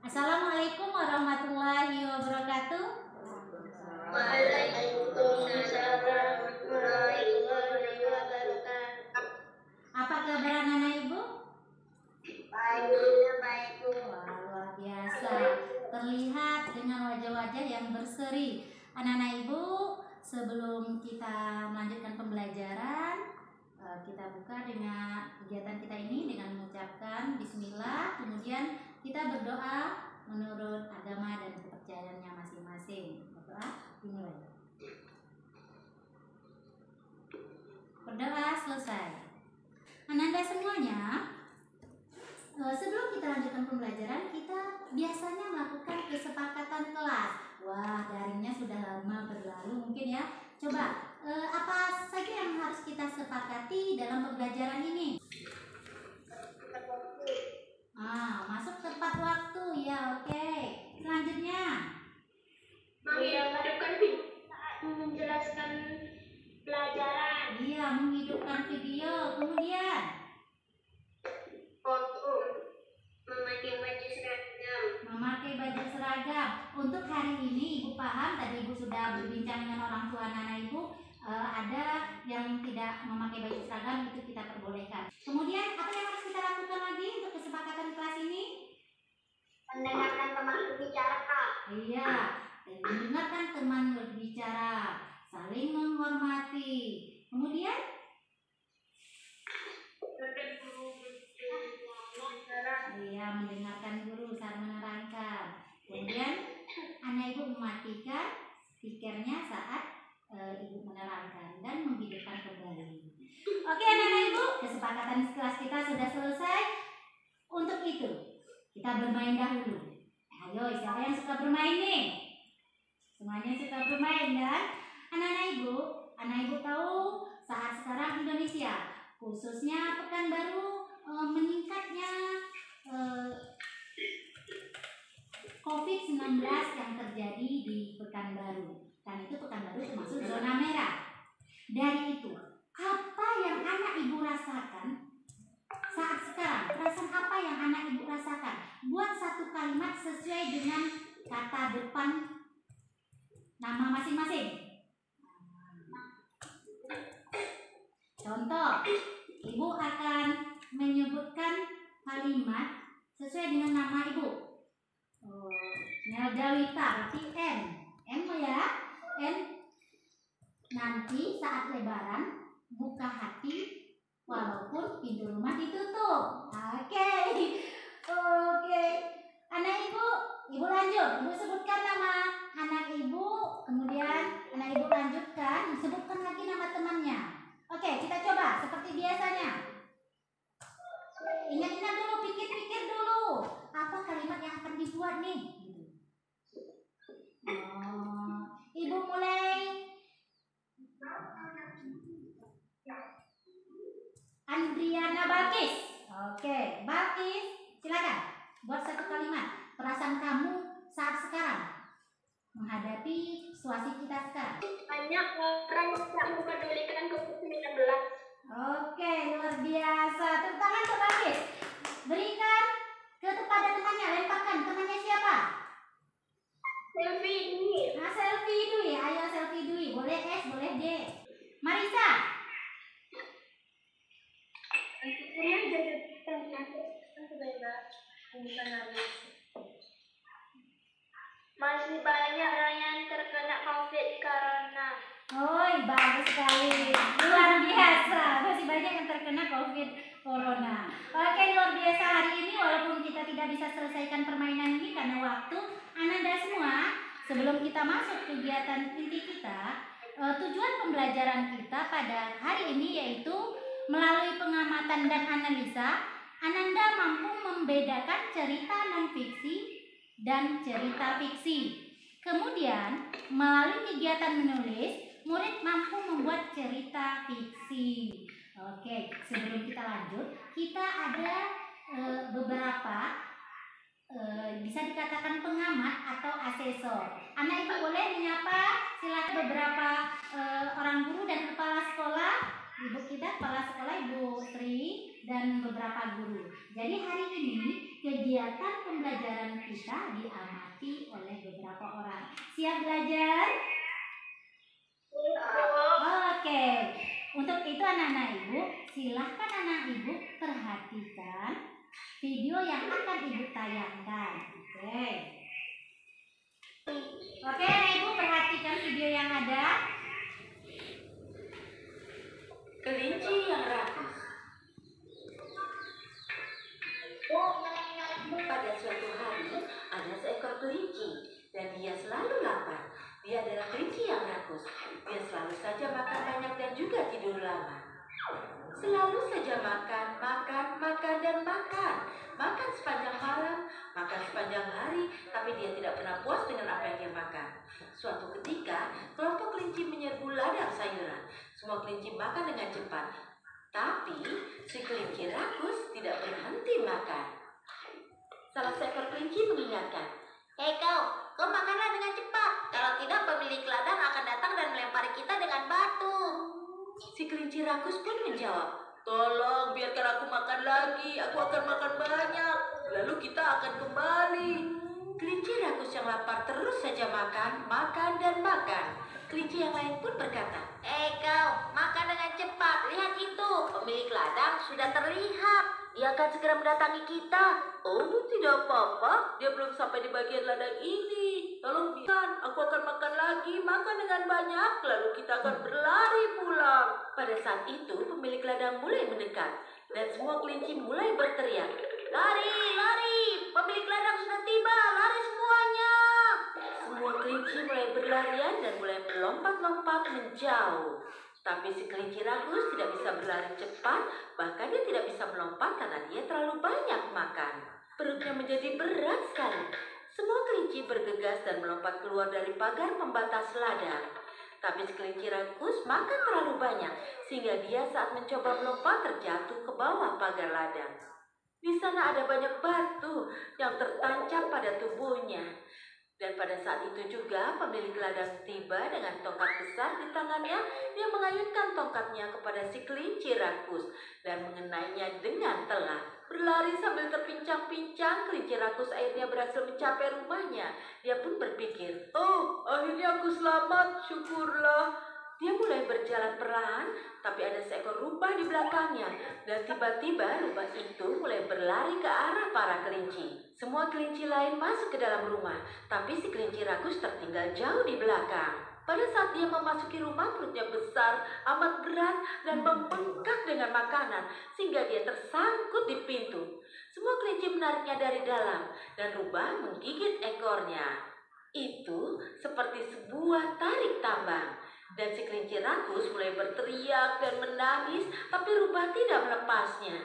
Assalamualaikum warahmatullahi wabarakatuh. Waalaikumsalam warahmatullahi wabarakatuh. Apa kabar anak-anak ibu? Baik, Bu. Wah, luar biasa. Terlihat dengan wajah-wajah yang berseri. Anak-anak ibu, sebelum kita melanjutkan pembelajaran, kita buka dengan kegiatan kita ini dengan mengucapkan bismillah. Kemudian kita berdoa menurut agama dan kepercayaannya masing-masing. Berdoa dimulai. Berdoa selesai. Anak-anak semuanya, sebelum kita lanjutkan pembelajaran, kita biasanya melakukan kesepakatan kelas. Wah, daringnya sudah lama berlalu mungkin ya. Coba, apa saja yang harus kita sepakati dalam pembelajaran ini? Masuk tepat waktu ya, oke. Selanjutnya, Menghidupkan saat menjelaskan pelajaran. iya, menghidupkan video. Kemudian, Foto. Memakai baju seragam. memakai baju seragam. Untuk hari ini ibu paham, tadi ibu sudah berbincang dengan orang tua anak ibu, ada yang tidak memakai baju seragam, itu kita perbolehkan. Kemudian apa yang harus kita lakukan lagi untuk kesepakatan kelas ini? Mendengarkan teman berbicara. Iya, dan mendengarkan teman berbicara, saling menghormati. Kemudian iya, mendengarkan guru saat menerangkan. Kemudian anak ibu mematikan speakernya saat ibu menerangkan dan menghidupkan kembali. Oke anak-anak ibu, kesepakatan kelas kita sudah selesai. Untuk itu kita bermain dahulu. Ayo, siapa yang suka bermain nih? Semuanya suka bermain kan? Anak ibu tahu saat sekarang Indonesia, khususnya Pekanbaru, meningkatnya COVID-19 yang terjadi di Pekanbaru. Dan itu Pekanbaru termasuk zona merah. Dari itu, apa yang anak ibu rasakan saat sekarang? Perasaan apa yang anak ibu rasakan? Buat satu kalimat sesuai dengan kata depan nama masing-masing. Contoh, ibu akan menyebutkan kalimat sesuai dengan nama ibu. Nelda Wita, berarti M. M ya, M. Nanti saat lebaran buka hati walaupun pintu rumah ditutup. Oke. Anak ibu lanjut. Ibu sebutkan nama anak ibu, kemudian anak ibu lanjutkan, sebutkan lagi nama temannya. Oke, kita coba seperti biasanya. Ingat-ingat dulu, pikir-pikir dulu. Apa kalimat yang akan dibuat nih? Ibu mulai. Andriana Bakis. Oke, Bakis, silakan. Buat satu kalimat. Perasaan kamu saat sekarang menghadapi situasi kita sekarang. Banyak orang yang tak mempedulikan COVID-19. Oke, luar biasa. Tepuk tangan untuk Bakis. Berikan kepada temannya, lemparkan. Temannya siapa? Selfie ini. Selfie Dwi. Ayo selfie Dwi. Boleh S, boleh D. Marisa. Saya jadi masih banyak orang yang terkena COVID karena. Bagus sekali. Luar biasa. Masih banyak yang terkena COVID Corona. Oke, luar biasa hari ini walaupun kita tidak bisa selesaikan permainan ini karena waktu. Ananda semua, sebelum kita masuk kegiatan inti kita, tujuan pembelajaran kita pada hari ini yaitu melalui pengamatan dan analisa, Ananda mampu membedakan cerita non-fiksi dan cerita fiksi. Kemudian, melalui kegiatan menulis, murid mampu membuat cerita fiksi. Oke, sebelum kita lanjut, kita ada beberapa bisa dikatakan pengamat atau asesor. Anak ibu boleh menyapa silakan beberapa orang guru dan kepala sekolah. Ibu kita kepala sekolah Ibu Sri dan beberapa guru. Jadi hari ini kegiatan Biarkan pembelajaran kita diamati oleh beberapa orang. Siap belajar? Oke. Untuk itu anak-anak ibu, silahkan anak ibu perhatikan video yang akan ibu tayangkan. Oke. Oke, anak ibu perhatikan video yang ada. Kelinci yang rakus. Pada suatu hari, ada seekor kelinci dan dia selalu lapar. Dia adalah kelinci yang rakus. Dia selalu saja makan banyak dan juga tidur lama. Selalu saja makan, dan makan. Makan sepanjang malam, makan sepanjang hari, tapi dia tidak pernah puas dengan apa yang dia makan. Suatu ketika, kelompok kelinci menyerbu ladang sayuran. Semua kelinci makan dengan cepat. Tapi, si kelinci rakus tidak berhenti makan. Salah seekor kelinci mengingatkan, "Hei kau makanlah dengan cepat. Kalau tidak, pemilik ladang akan datang dan melempari kita dengan batu." Si kelinci rakus pun menjawab, "Tolong biarkan aku makan lagi, aku akan makan banyak. Lalu kita akan kembali." Kelinci rakus yang lapar terus saja makan, dan makan. Kelinci yang lain pun berkata, "Eh kau, makan dengan cepat. Lihat itu, pemilik ladang sudah terlihat. Dia akan segera mendatangi kita." "Oh, tidak apa-apa. Dia belum sampai di bagian ladang ini. Tolong biarkan, aku akan makan lagi, makan dengan banyak, lalu kita akan berlari pulang." Pada saat itu, pemilik ladang mulai mendekat, dan semua kelinci mulai berteriak, "Lari, lari! Pemilik ladang sudah tiba, lari semuanya!" Semua kelinci mulai berlarian dan mulai melompat-lompat menjauh. Tapi si kelinci rakus tidak bisa berlari cepat, bahkan dia tidak bisa melompat karena dia terlalu banyak makan. Perutnya menjadi berat sekali. Semua kelinci bergegas dan melompat keluar dari pagar pembatas ladang. Tapi si kelinci rakus makan terlalu banyak, sehingga dia saat mencoba melompat terjatuh ke bawah pagar ladang. Di sana ada banyak batu yang tertancap pada tubuhnya. Dan pada saat itu juga pemilik ladang tiba dengan tongkat besar di tangannya. Dia mengayunkan tongkatnya kepada si kelinci rakus dan mengenainya dengan telak. Berlari sambil terpincang-pincang, kelinci rakus akhirnya berhasil mencapai rumahnya. Dia pun berpikir, "Oh, akhirnya aku selamat, syukurlah." Dia mulai berjalan perlahan, tapi ada seekor rubah di belakangnya. Dan tiba-tiba rubah itu mulai berlari ke arah para kelinci. Semua kelinci lain masuk ke dalam rumah, tapi si kelinci rakus tertinggal jauh di belakang. Pada saat dia memasuki rumah, perutnya besar, amat berat, dan membengkak dengan makanan, sehingga dia tersangkut di pintu. Semua kelinci menariknya dari dalam, dan rubah menggigit ekornya. Itu seperti sebuah tarik tambang. Dan si kelinci rakus mulai berteriak dan menangis, tapi rubah tidak melepasnya.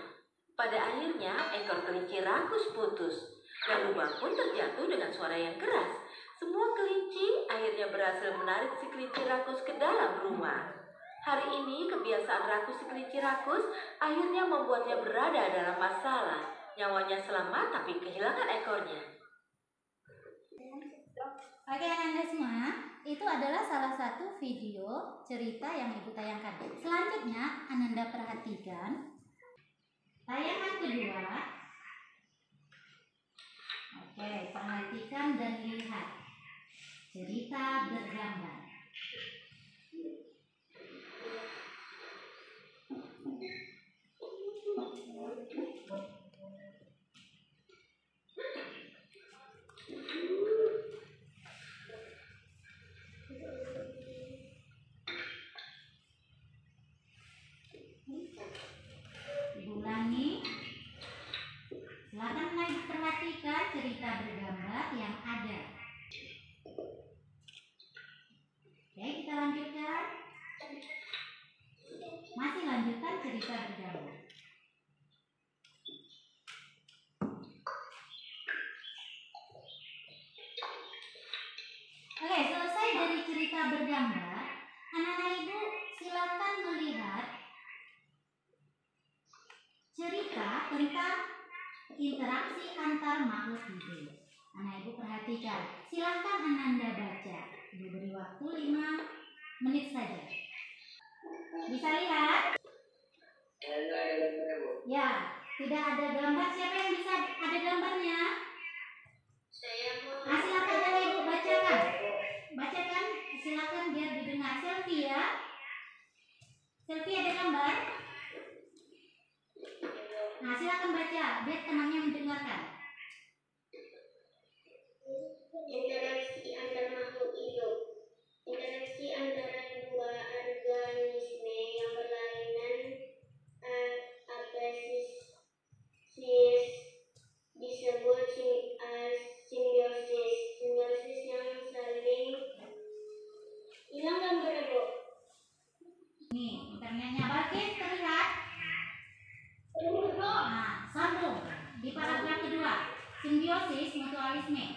Pada akhirnya ekor kelinci rakus putus, dan rubah pun terjatuh dengan suara yang keras. Semua kelinci akhirnya berhasil menarik si kelinci rakus ke dalam rumah. Hari ini kebiasaan rakus si kelinci rakus akhirnya membuatnya berada dalam masalah. Nyawanya selamat tapi kehilangan ekornya. Oke anak-anak semua, itu adalah salah satu video cerita yang ibu tayangkan. Selanjutnya Ananda perhatikan tayangan kedua. Oke, perhatikan dan lihat cerita bergambar. Ulangi. Silakan lagi perhatikan cerita bergambar yang ada. Oke, kita lanjutkan. Masih lanjutkan cerita bergambar. Oke, selesai dari cerita bergambar, anak-anak ibu silakan melihat cerita tentang interaksi antar makhluk hidup. Anak ibu perhatikan, silakan Ananda baca. Ibu beri waktu 5 menit saja. Bisa lihat? Ya, tidak ada gambar. Siapa yang bisa ada gambarnya? silakan baca biar temannya mendengarkan. Interaksi antar makhluk hidup. Interaksi antara dua organisme yang berlainan spesies disebut simbiosis. Simbiosis yang saling hilang gambar, Bu. Nih, internetnya Balkis terlihat. Nah, sambung di paragraf kedua. Simbiosis mutualisme.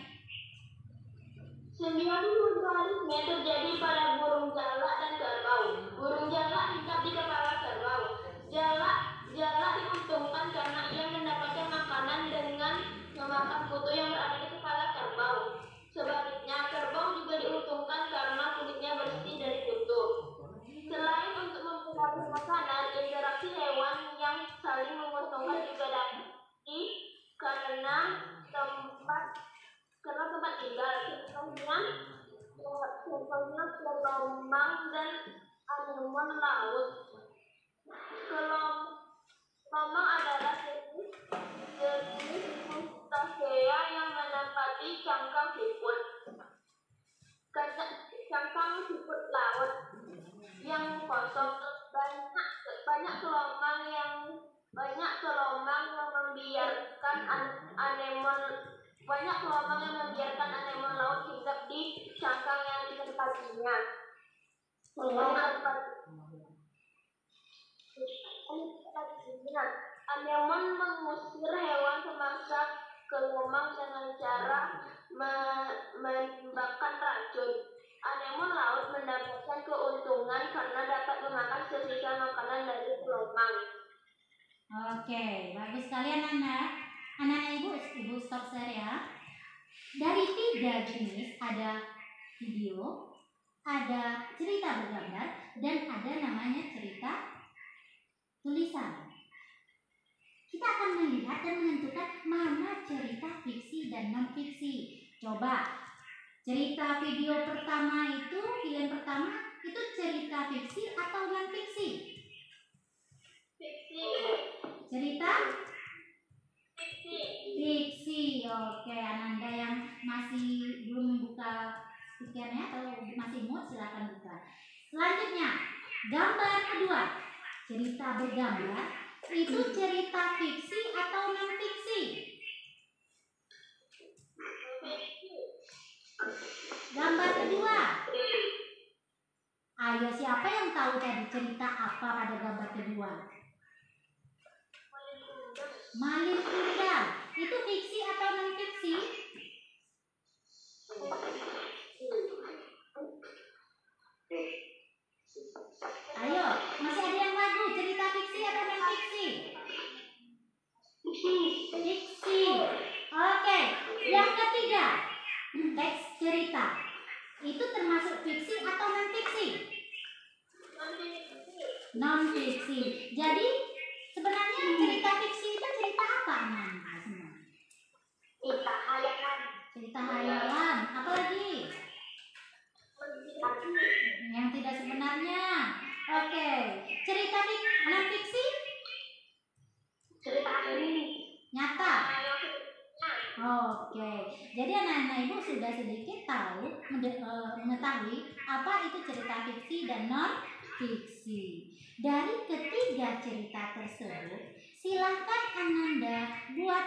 Simbiosis mutualisme terjadi pada burung jalak dan kerbau. Burung jalak hinggap di kepala kerbau. Jalak diuntungkan karena ia mendapatkan makanan dengan memakan kutu yang berada di kepala kerbau. Sebaliknya, kerbau juga diuntungkan karena kulitnya bersih dari kutu. Selain untuk mempengaruhi makanan, interaksi hewan yang saling menguntungkan juga dapat karena tempat tinggal. Contohnya gelombang dan anemon laut. Gelombang adalah jenis Crustacea yang menempati cangkang siput. Cangkang siput laut yang kosong, banyak gelombang yang membiarkan anemon laut hinggap di cangkang yang ditempatinya. Anemon mengusir hewan pemangsa gelombang dengan cara menembakkan racun. Anemon laut mendapatkan keuntungan karena dapat memakan sisa makanan dari gelombang. Oke, bagus sekali anak-anak. Anak-anak ibu stop share ya. Dari 3 jenis ada video, ada cerita bergambar, dan ada namanya cerita tulisan. Kita akan melihat dan menentukan mana cerita fiksi dan non-fiksi. Coba, cerita video pertama itu, film pertama itu cerita fiksi atau non-fiksi? Fiksi. Cerita? Fiksi. Fiksi. Oke, Ananda yang masih belum buka speakernya atau masih mute silakan buka. Selanjutnya, gambar kedua. Cerita bergambar itu cerita fiksi atau non-fiksi? Gambar kedua. Ayo, siapa yang tahu tadi cerita apa pada gambar kedua? Malin Kundang. Itu fiksi atau non-fiksi? Ayo, masih ada yang ragu, cerita fiksi atau non-fiksi? Fiksi. Oke, yang ketiga, teks cerita. Itu termasuk fiksi atau non-fiksi? Non-fiksi. Jadi, sebenarnya cerita fiksi itu cerita apa, anak-anak semua? Cerita hayalan. Apa lagi? Yang tidak sebenarnya. Oke, cerita non-fiksi? Nyata. Oke, jadi anak-anak ibu sudah sedikit tahu mengetahui apa itu cerita fiksi dan non-fiksi. Dari ketiga cerita tersebut, silahkan Ananda buat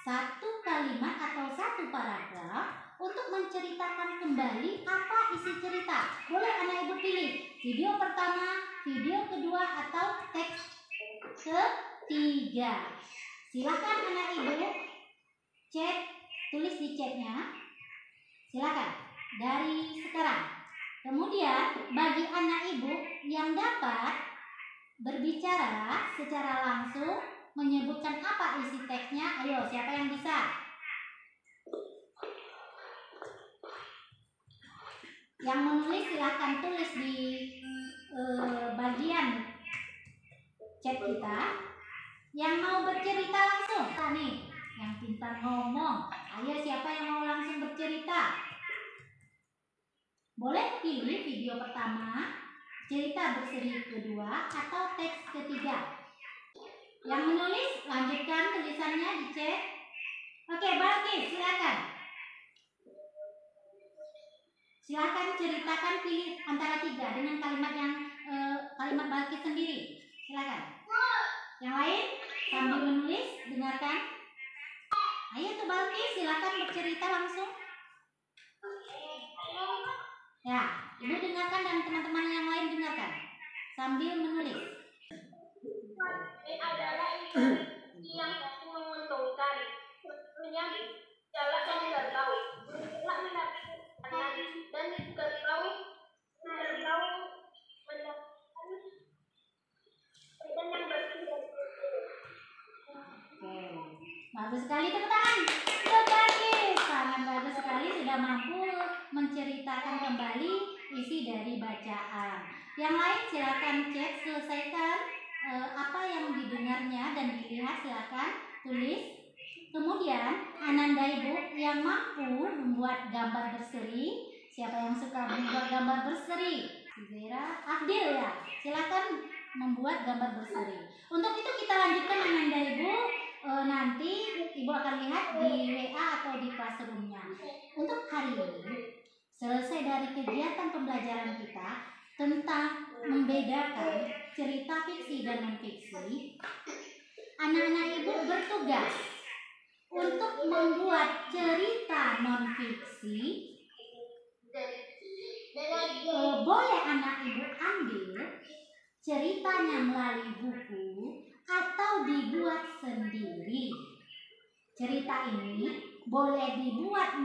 satu kalimat atau satu paragraf untuk menceritakan kembali apa isi cerita. Boleh anak ibu pilih video pertama, video kedua, atau teks ketiga. Silahkan anak ibu chat, tulis di chatnya. Silakan dari sekarang. Kemudian bagi anak ibu yang dapat berbicara secara langsung menyebutkan apa isi teksnya, ayo siapa yang bisa? Yang menulis silahkan tulis di bagian chat kita. Yang mau bercerita langsung, nih yang pintar ngomong, ayo siapa yang mau langsung bercerita? Boleh pilih video pertama, cerita berseri kedua, atau teks ketiga. Yang menulis lanjutkan tulisannya di chat. Oke, Balkis, silakan. Silakan ceritakan, pilih antara 3 dengan kalimat yang kalimat Balkis sendiri. Silakan. Yang lain sambil menulis, dengarkan. Ayo tuh Balkis, silakan bercerita langsung. Ya, Ibu dengarkan dan teman-teman yang lain dengarkan sambil menulis. Ini adalah informasi yang menguntungkan. Tentunya jalan yang kerbau. Burunglah mendapat makanan dan kerbau mendapatkan dan yang bersih. Oke, bagus sekali, tepuk tangan. Balkis, sangat bagus sekali, sudah mampu menceritakan kembali isi dari bacaan. Yang lain silakan cek, selesaikan apa yang didengarnya dan dilihat, silakan tulis. Kemudian Ananda Ibu yang mampu membuat gambar berseri. Siapa yang suka membuat gambar berseri? Zira, Abdil ya. Silakan membuat gambar berseri. Untuk itu kita lanjutkan Ananda Ibu. Nanti Ibu akan lihat di WA atau di classroom-nya. Untuk hari ini selesai dari kegiatan pembelajaran kita tentang membedakan cerita fiksi dan non-fiksi. Anak-anak Ibu bertugas untuk membuat cerita non-fiksi. Boleh anak Ibu ambil ceritanya melalui buku atau dibuat sendiri. Cerita ini boleh dibuat